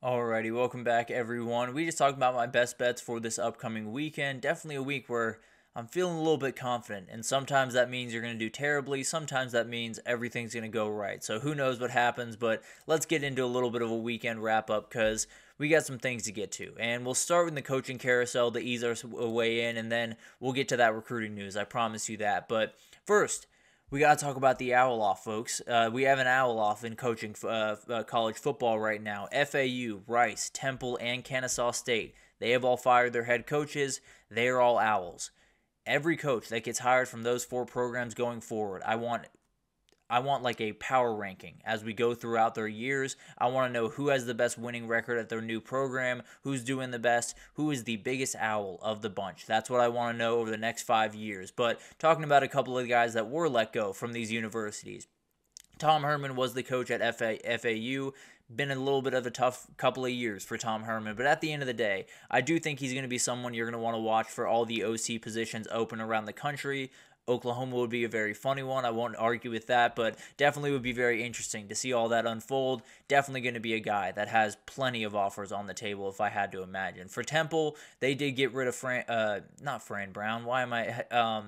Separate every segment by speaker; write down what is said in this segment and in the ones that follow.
Speaker 1: Alrighty, welcome back everyone. We just talked about my best bets for this upcoming weekend. Definitely a week where I'm feeling a little bit confident, and sometimes that means you're going to do terribly, sometimes that means everything's going to go right. So who knows what happens, but let's get into a little bit of a weekend wrap up because we got some things to get to. And we'll start with the coaching carousel to ease our way in, and then we'll get to that recruiting news. I promise you that. But first, we got to talk about the owl off, folks. We have an owl off in coaching college football right now. FAU, Rice, Temple, and Kennesaw State. They have all fired their head coaches. They are all owls. Every coach that gets hired from those four programs going forward, I want like a power ranking as we go throughout their years. I want to know who has the best winning record at their new program, who's doing the best, who is the biggest owl of the bunch. That's what I want to know over the next 5 years. But talking about a couple of guys that were let go from these universities. Tom Herman was the coach at FAU. Been a little bit of a tough couple of years for Tom Herman, but at the end of the day, I do think he's going to be someone you're going to want to watch for all the OC positions open around the country. Oklahoma would be a very funny one. I won't argue with that, but definitely would be very interesting to see all that unfold. Definitely going to be a guy that has plenty of offers on the table if I had to imagine. For Temple, they did get rid of not Fran Brown. Why am I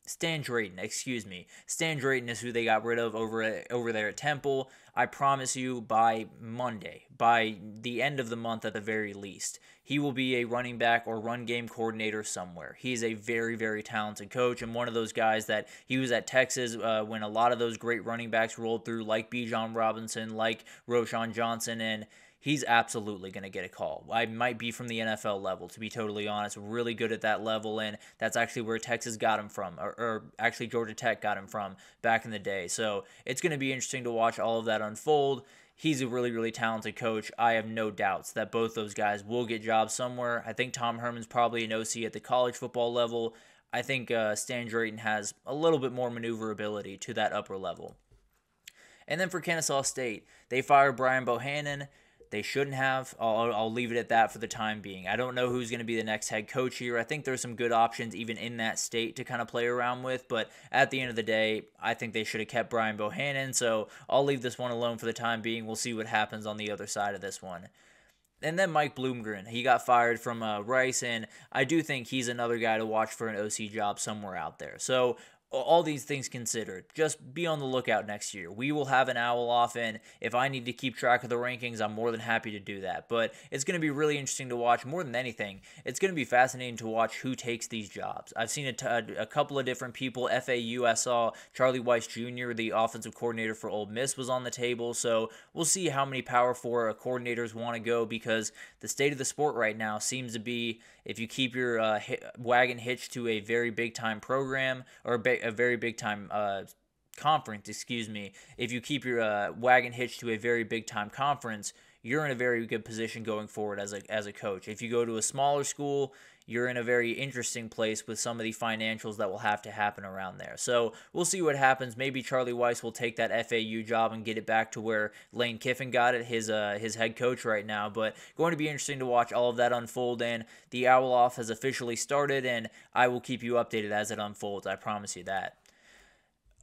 Speaker 1: Stan Drayton, excuse me. Stan Drayton is who they got rid of over there at Temple. I promise you by Monday, by the end of the month at the very least, he will be a running back or run game coordinator somewhere. He's a very, very talented coach and one of those guys that he was at Texas when a lot of those great running backs rolled through, like Bijan Robinson, like Roschon Johnson, and he's absolutely going to get a call. I might be from the NFL level, to be totally honest. Really good at that level, and that's actually where Texas got him from, or actually Georgia Tech got him from back in the day. So it's going to be interesting to watch all of that unfold. He's a really, really talented coach. I have no doubts that both those guys will get jobs somewhere. I think Tom Herman's probably an OC at the college football level. I think Stan Drayton has a little bit more maneuverability to that upper level. And then for Kennesaw State, they fired Brian Bohannon. They shouldn't have. I'll leave it at that for the time being. I don't know who's going to be the next head coach here. I think there's some good options even in that state to kind of play around with. But at the end of the day, I think they should have kept Brian Bohannon. So I'll leave this one alone for the time being. We'll see what happens on the other side of this one. And then Mike Bloomgren, he got fired from Rice, and I do think he's another guy to watch for an OC job somewhere out there. So all these things considered, just be on the lookout next year. We will have an owl off, and if I need to keep track of the rankings, I'm more than happy to do that. But it's going to be really interesting to watch. More than anything, it's going to be fascinating to watch who takes these jobs. I've seen a couple of different people. FAU, I saw Charlie Weiss Jr., the offensive coordinator for Ole Miss, was on the table. So we'll see how many Power 4 coordinators want to go, because the state of the sport right now seems to be, if you keep your wagon hitched to a very big time program, or a very big time conference, excuse me, if you keep your wagon hitched to a very big time conference, you're in a very good position going forward as a coach. If you go to a smaller school, you're in a very interesting place with some of the financials that will have to happen around there. So we'll see what happens. Maybe Charlie Weiss will take that FAU job and get it back to where Lane Kiffin got it, his head coach right now. But going to be interesting to watch all of that unfold. And the Owl Off has officially started, and I will keep you updated as it unfolds. I promise you that.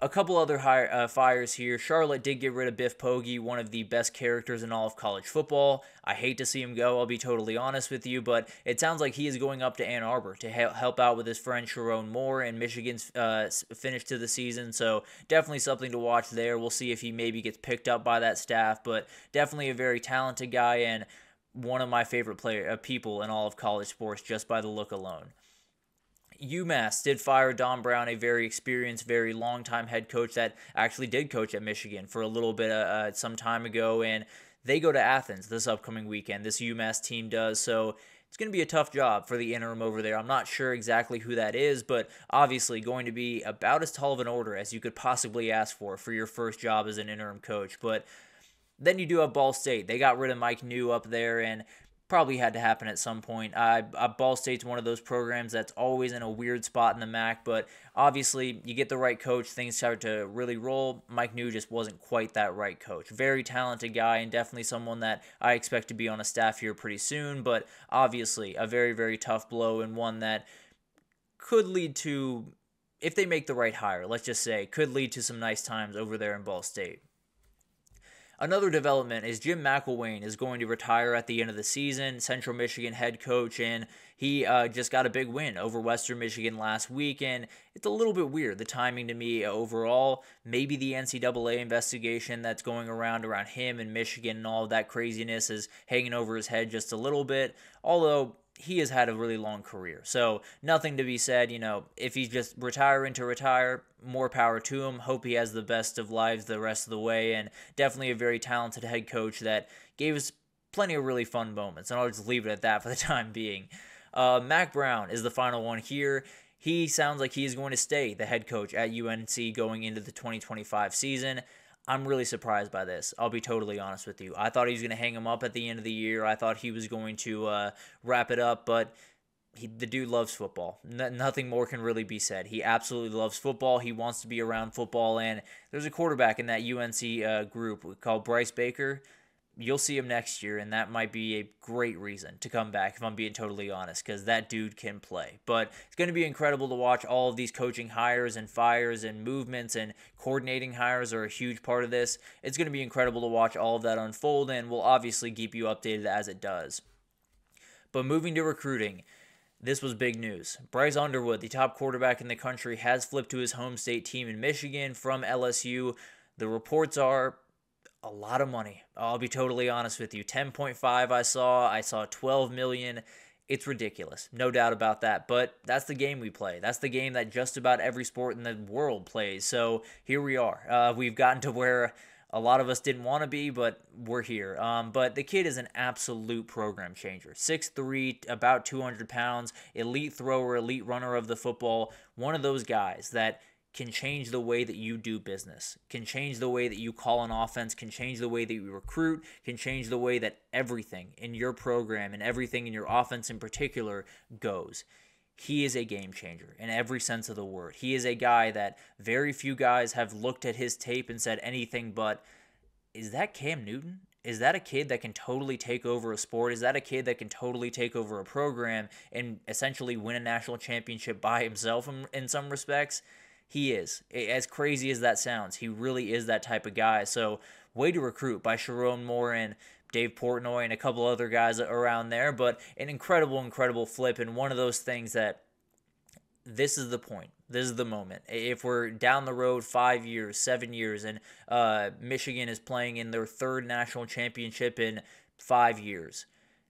Speaker 1: A couple other fires here. Charlotte did get rid of Biff Poggi, one of the best characters in all of college football. I hate to see him go, I'll be totally honest with you, but it sounds like he is going up to Ann Arbor to help out with his friend Sharon Moore in Michigan's finish to the season, so definitely something to watch there. We'll see if he maybe gets picked up by that staff, but definitely a very talented guy and one of my favorite people in all of college sports just by the look alone. UMass did fire Don Brown, a very experienced, very long-time head coach that actually did coach at Michigan for a little bit some time ago, and they go to Athens this upcoming weekend. This UMass team does, so it's going to be a tough job for the interim over there. I'm not sure exactly who that is, but obviously going to be about as tall of an order as you could possibly ask for your first job as an interim coach. But then you do have Ball State. They got rid of Mike New up there, and probably had to happen at some point. Ball State's one of those programs that's always in a weird spot in the MAC, but obviously you get the right coach, things start to really roll. Mike New just wasn't quite that right coach. Very talented guy and definitely someone that I expect to be on a staff here pretty soon, but obviously a very, very tough blow and one that could lead to, if they make the right hire, let's just say, could lead to some nice times over there in Ball State. Another development is Jim McElwain is going to retire at the end of the season, Central Michigan head coach, and he just got a big win over Western Michigan last week, and it's a little bit weird, the timing to me overall. Maybe the NCAA investigation that's going around him and Michigan and all of that craziness is hanging over his head just a little bit, although he has had a really long career. So nothing to be said, if he's just retiring to retire, more power to him. Hope he has the best of lives the rest of the way, and definitely a very talented head coach that gave us plenty of really fun moments, and I'll just leave it at that for the time being. Mac Brown is the final one here. He sounds like he is going to stay the head coach at UNC going into the 2025 season. I'm really surprised by this. I'll be totally honest with you. I thought he was going to hang him up at the end of the year. I thought he was going to wrap it up, but the dude loves football. Nothing more can really be said. He absolutely loves football. He wants to be around football, and there's a quarterback in that UNC group called Bryce Baker. You'll see him next year, and that might be a great reason to come back, if I'm being totally honest, because that dude can play. But it's going to be incredible to watch all of these coaching hires and fires and movements, and coordinating hires are a huge part of this. It's going to be incredible to watch all of that unfold, and we'll obviously keep you updated as it does. But moving to recruiting, this was big news. Bryce Underwood, the top quarterback in the country, has flipped to his home state team in Michigan from LSU. The reports are a lot of money. I'll be totally honest with you. 10.5 I saw 12 million. It's ridiculous. No doubt about that. But that's the game we play. That's the game that just about every sport in the world plays. So here we are. We've gotten to where a lot of us didn't want to be, but we're here. But the kid is an absolute program changer. 6'3", about 200 pounds, elite thrower, elite runner of the football. One of those guys that can change the way that you do business, can change the way that you call an offense, can change the way that you recruit, can change the way that everything in your program and everything in your offense in particular goes. He is a game changer in every sense of the word. He is a guy that very few guys have looked at his tape and said anything but, is that Cam Newton? Is that a kid that can totally take over a sport? Is that a kid that can totally take over a program and essentially win a national championship by himself in some respects? He is. As crazy as that sounds, he really is that type of guy. So, way to recruit by Sharon Moore and Dave Portnoy and a couple other guys around there. But an incredible flip, and one of those things that this is the point. This is the moment. If we're down the road 5 years, 7 years, and Michigan is playing in their third national championship in 5 years,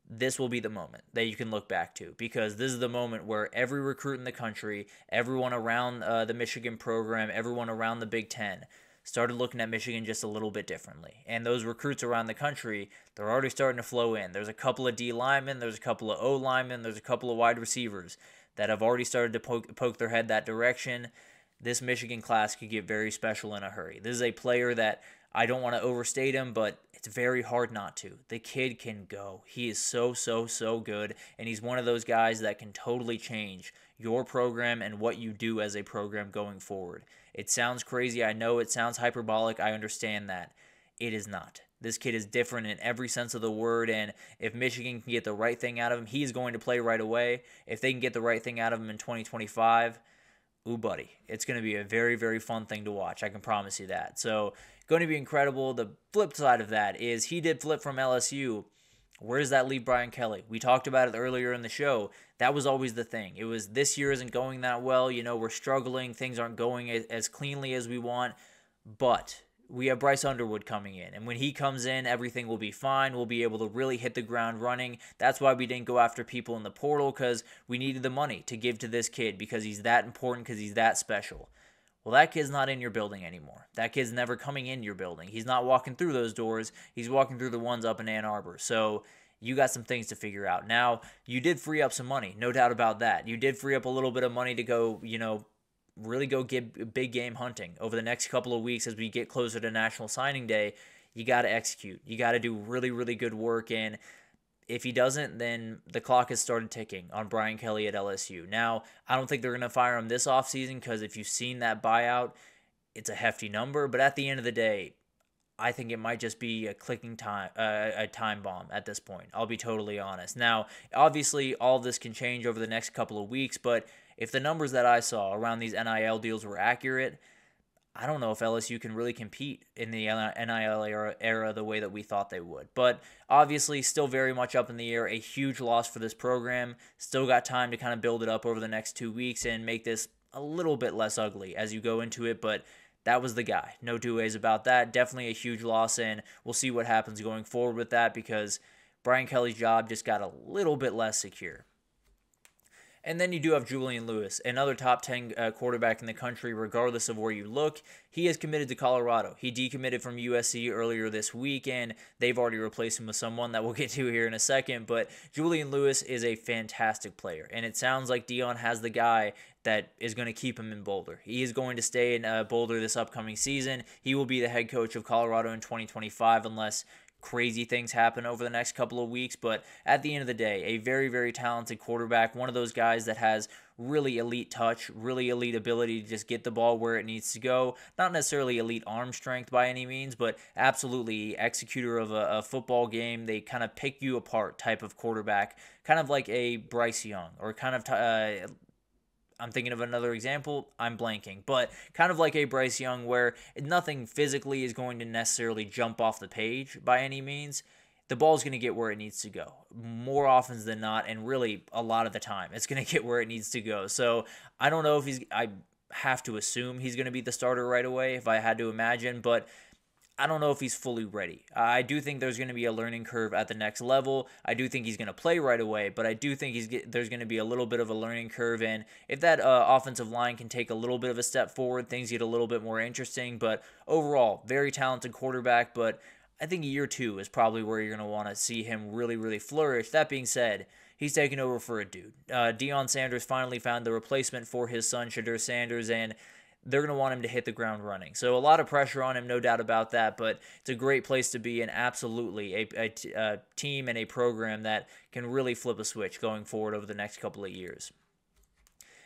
Speaker 1: this will be the moment that you can look back to, because this is the moment where every recruit in the country, everyone around the Michigan program, everyone around the Big Ten started looking at Michigan just a little bit differently. And those recruits around the country, they're already starting to flow in. There's a couple of D linemen, there's a couple of O linemen, there's a couple of wide receivers that have already started to poke their head that direction. This Michigan class could get very special in a hurry. This is a player that I don't want to overstate him, but it's very hard not to. The kid can go. He is so good, and he's one of those guys that can totally change your program and what you do as a program going forward. It sounds crazy. I know it sounds hyperbolic. I understand that. It is not. This kid is different in every sense of the word, and if Michigan can get the right thing out of him, he's going to play right away. If they can get the right thing out of him in 2025, ooh, buddy, it's going to be a very fun thing to watch. I can promise you that. So, going to be incredible. The flip side of that is he did flip from LSU. Where does that leave Brian Kelly? We talked about it earlier in the show. That was always the thing. It was, this year isn't going that well. We're struggling. Things aren't going as cleanly as we want. But we have Bryce Underwood coming in, and when he comes in, everything will be fine. We'll be able to really hit the ground running. That's why we didn't go after people in the portal, because we needed the money to give to this kid, because he's that important, because he's that special. Well, that kid's not in your building anymore. That kid's never coming in your building. He's not walking through those doors. He's walking through the ones up in Ann Arbor. So you got some things to figure out. Now, you did free up some money, no doubt about that. You did free up a little bit of money to go, really go get big game hunting over the next couple of weeks as we get closer to National Signing Day. You got to execute. You got to do really good work, and if he doesn't, then the clock has started ticking on Brian Kelly at LSU. Now, I don't think they're going to fire him this offseason, because if you've seen that buyout, it's a hefty number, but at the end of the day, I think it might just be a time bomb at this point. I'll be totally honest. Now, obviously, all this can change over the next couple of weeks, but if the numbers that I saw around these NIL deals were accurate, I don't know if LSU can really compete in the NIL era the way that we thought they would. But obviously, still very much up in the air. A huge loss for this program. Still got time to kind of build it up over the next 2 weeks and make this a little bit less ugly as you go into it. But that was the guy. No two ways about that. Definitely a huge loss, and we'll see what happens going forward with that because Brian Kelly's job just got a little bit less secure. And then you do have Julian Lewis, another top 10 quarterback in the country, regardless of where you look. He is committed to Colorado. He decommitted from USC earlier this week, and they've already replaced him with someone that we'll get to here in a second. But Julian Lewis is a fantastic player, and it sounds like Deion has the guy that is going to keep him in Boulder. He is going to stay in Boulder this upcoming season. He will be the head coach of Colorado in 2025 unless crazy things happen over the next couple of weeks. But at the end of the day, a very, very talented quarterback, one of those guys that has really elite touch, really elite ability to just get the ball where it needs to go. Not necessarily elite arm strength by any means, but absolutely executor of a football game. They kind of pick you apart type of quarterback, kind of like a Bryce Young, or kind of I'm thinking of another example. I'm blanking. But kind of like a Bryce Young where nothing physically is going to necessarily jump off the page by any means. The ball's going to get where it needs to go more often than not, and really a lot of the time it's going to get where it needs to go. So I don't know if I have to assume he's going to be the starter right away if I had to imagine, but I don't know if he's fully ready. I do think there's going to be a learning curve at the next level. I do think he's going to play right away, but I do think there's going to be a little bit of a learning curve. And if that offensive line can take a little bit of a step forward, things get a little bit more interesting. But overall, very talented quarterback. But I think year 2 is probably where you're going to want to see him really, really flourish. That being said, he's taking over for a dude. Deion Sanders finally found the replacement for his son, Shedeur Sanders, and they're going to want him to hit the ground running. So a lot of pressure on him, no doubt about that, but it's a great place to be, and absolutely a team and a program that can really flip a switch going forward over the next couple of years.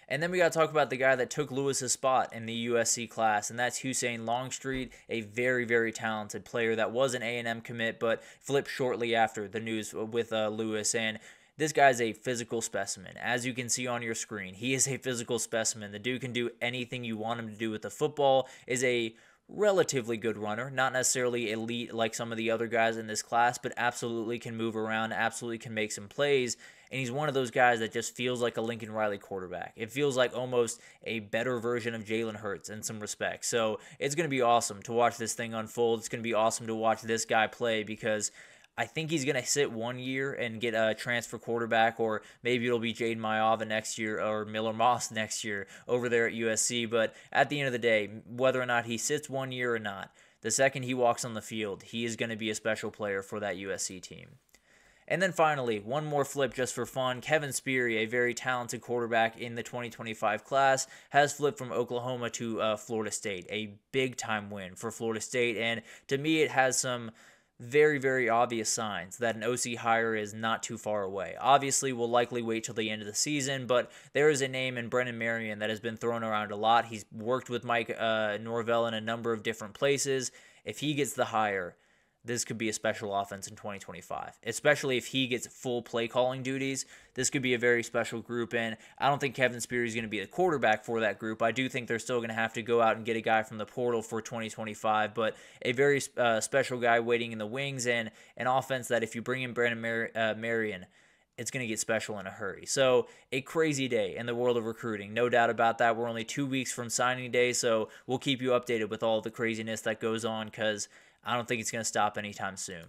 Speaker 1: And then we got to talk about the guy that took Lewis's spot in the USC class, and that's Hussein Longstreet, a very, very talented player that was an A&M commit, but flipped shortly after the news with Lewis. And this guy's a physical specimen. As you can see on your screen, he is a physical specimen. The dude can do anything you want him to do with the football, is a relatively good runner, not necessarily elite like some of the other guys in this class, but absolutely can move around, absolutely can make some plays, and he's one of those guys that just feels like a Lincoln Riley quarterback. It feels like almost a better version of Jalen Hurts in some respects. So it's going to be awesome to watch this thing unfold. It's going to be awesome to watch this guy play because I think he's going to sit 1 year and get a transfer quarterback, or maybe it'll be Jaden Mayava next year or Miller Moss next year over there at USC. But at the end of the day, whether or not he sits 1 year or not, the second he walks on the field, he is going to be a special player for that USC team. And then finally, one more flip just for fun. Kevin Speary, a very talented quarterback in the 2025 class, has flipped from Oklahoma to Florida State. A big-time win for Florida State. And to me, it has some very, very obvious signs that an OC hire is not too far away. Obviously, we'll likely wait till the end of the season, but there is a name in Brennan Marion that has been thrown around a lot. He's worked with Mike Norvell in a number of different places. If he gets the hire, this could be a special offense in 2025, especially if he gets full play calling duties. This could be a very special group, and I don't think Kevin Speary is going to be the quarterback for that group. I do think they're still going to have to go out and get a guy from the portal for 2025, but a very special guy waiting in the wings, and an offense that if you bring in Brandon Marion, it's going to get special in a hurry. So a crazy day in the world of recruiting, no doubt about that. We're only 2 weeks from signing day, so we'll keep you updated with all the craziness that goes on because I don't think it's going to stop anytime soon.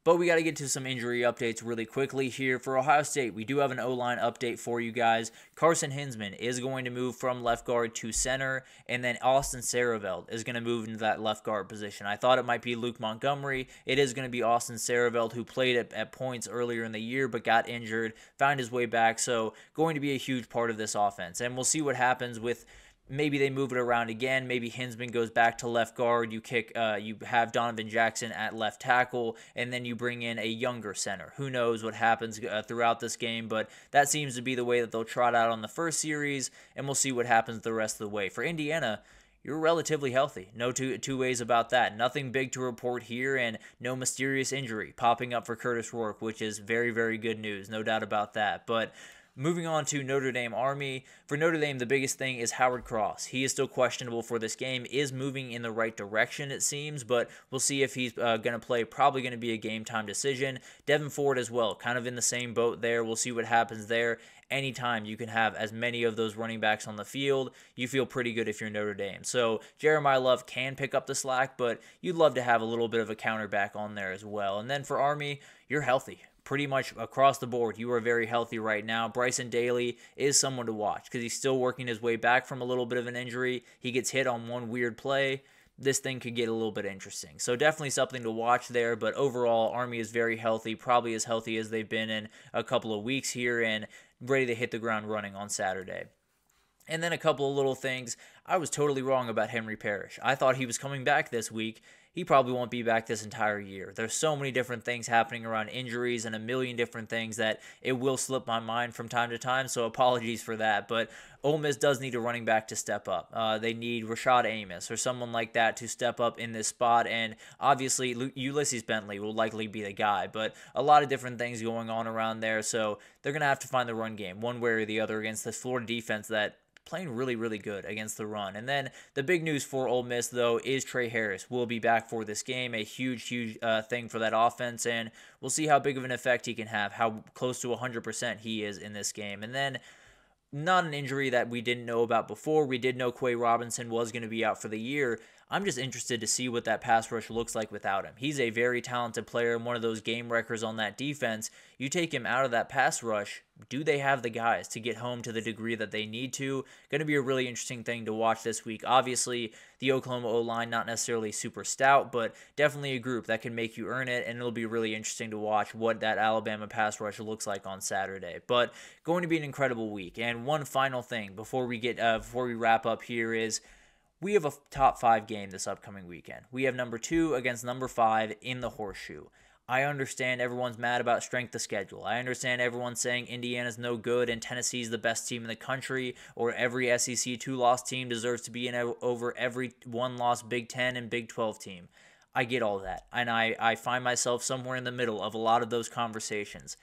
Speaker 1: But we got to get to some injury updates really quickly here. For Ohio State, we do have an O-line update for you guys. Carson Hinsman is going to move from left guard to center, and then Austin Saraveld is going to move into that left guard position. I thought it might be Luke Montgomery. It is going to be Austin Saraveld, who played at points earlier in the year but got injured, found his way back, so going to be a huge part of this offense. And we'll see what happens with maybe they move it around again. Maybe Hinsman goes back to left guard. You have Donovan Jackson at left tackle, and then you bring in a younger center. Who knows what happens throughout this game, but that seems to be the way that they'll trot out on the first series, and we'll see what happens the rest of the way. For Indiana, you're relatively healthy. No two ways about that. Nothing big to report here, and no mysterious injury popping up for Curtis Rourke, which is very, very good news. No doubt about that. But Moving on to Notre Dame Army. For Notre Dame, the biggest thing is Howard Cross. He is still questionable for this game, is moving in the right direction, it seems, but we'll see if he's going to play. Probably going to be a game-time decision. Devin Ford as well, kind of in the same boat there. We'll see what happens there. Anytime you can have as many of those running backs on the field, you feel pretty good if you're Notre Dame. So Jeremiah Love can pick up the slack, but you'd love to have a little bit of a counterback on there as well. And then for Army, you're healthy. Pretty much across the board, you are very healthy right now. Bryson Daly is someone to watch because he's still working his way back from a little bit of an injury. He gets hit on one weird play. This thing could get a little bit interesting. So definitely something to watch there, but overall, Army is very healthy, probably as healthy as they've been in a couple of weeks here, and ready to hit the ground running on Saturday. And then a couple of little things. I was totally wrong about Henry Parrish. I thought he was coming back this week. He probably won't be back this entire year. There's so many different things happening around injuries and a million different things that it will slip my mind from time to time, so apologies for that. But Ole Miss does need a running back to step up. They need Rashad Amos or someone like that to step up in this spot, and obviously Ulysses Bentley will likely be the guy, but a lot of different things going on around there, so they're going to have to find the run game one way or the other against this Florida defense that playing really, really good against the run. And then the big news for Ole Miss, though, is Trey Harris will be back for this game. A huge, huge thing for that offense, and we'll see how big of an effect he can have, how close to 100% he is in this game. And then not an injury that we didn't know about before. We did know Quay Robinson was going to be out for the year. I'm just interested to see what that pass rush looks like without him. He's a very talented player, one of those game wreckers on that defense. You take him out of that pass rush, do they have the guys to get home to the degree that they need to? Going to be a really interesting thing to watch this week. Obviously, the Oklahoma O-line, not necessarily super stout, but definitely a group that can make you earn it, and it'll be really interesting to watch what that Alabama pass rush looks like on Saturday. But going to be an incredible week. And one final thing before we wrap up here is we have a top 5 game this upcoming weekend. We have number 2 against number 5 in the Horseshoe. I understand everyone's mad about strength of schedule. I understand everyone's saying Indiana's no good and Tennessee's the best team in the country, or every SEC 2-loss team deserves to be in over every 1-loss Big 10 and Big 12 team. I get all that, and I find myself somewhere in the middle of a lot of those conversations.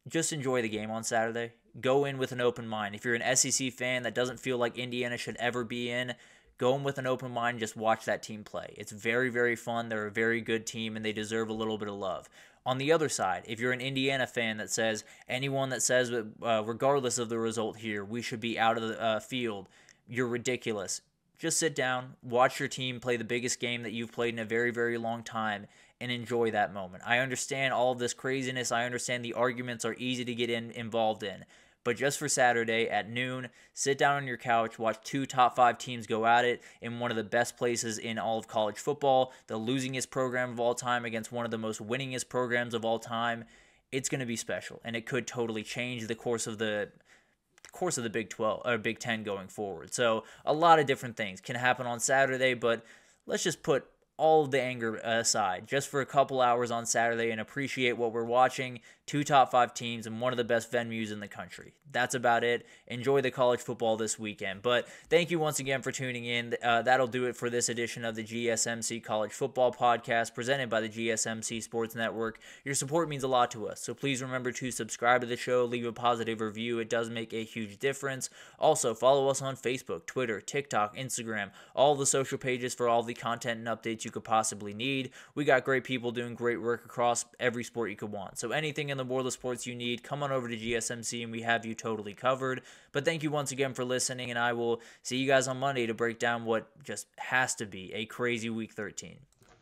Speaker 1: Just enjoy the game on Saturday. Go in with an open mind. If you're an SEC fan that doesn't feel like Indiana should ever be in, go in with an open mind, just watch that team play. It's very, very fun. They're a very good team, and they deserve a little bit of love. On the other side, if you're an Indiana fan that says, anyone that says, regardless of the result here, we should be out of the field, you're ridiculous. Just sit down, watch your team play the biggest game that you've played in a very, very long time, and enjoy that moment. I understand all of this craziness. I understand the arguments are easy to get involved in. But just for Saturday at noon, sit down on your couch, watch 2 top 5 teams go at it in one of the best places in all of college football, the losingest program of all time against one of the most winningest programs of all time. It's going to be special, and it could totally change the course of the Big 12 or Big 10 going forward. So a lot of different things can happen on Saturday, but let's just put all of the anger aside just for a couple hours on Saturday and appreciate what we're watching. 2 top 5 teams and one of the best venues in the country. That's about it. Enjoy the college football this weekend. But thank you once again for tuning in. That'll do it for this edition of the GSMC College Football Podcast presented by the GSMC Sports Network. Your support means a lot to us, so please remember to subscribe to the show, leave a positive review. It does make a huge difference. Also, follow us on Facebook, Twitter, TikTok, Instagram, all the social pages for all the content and updates you could possibly need. We got great people doing great work across every sport you could want. So anything in the world of sports you need, come on over to GSMC and we have you totally covered. But thank you once again for listening, and I will see you guys on Monday to break down what just has to be a crazy Week 13.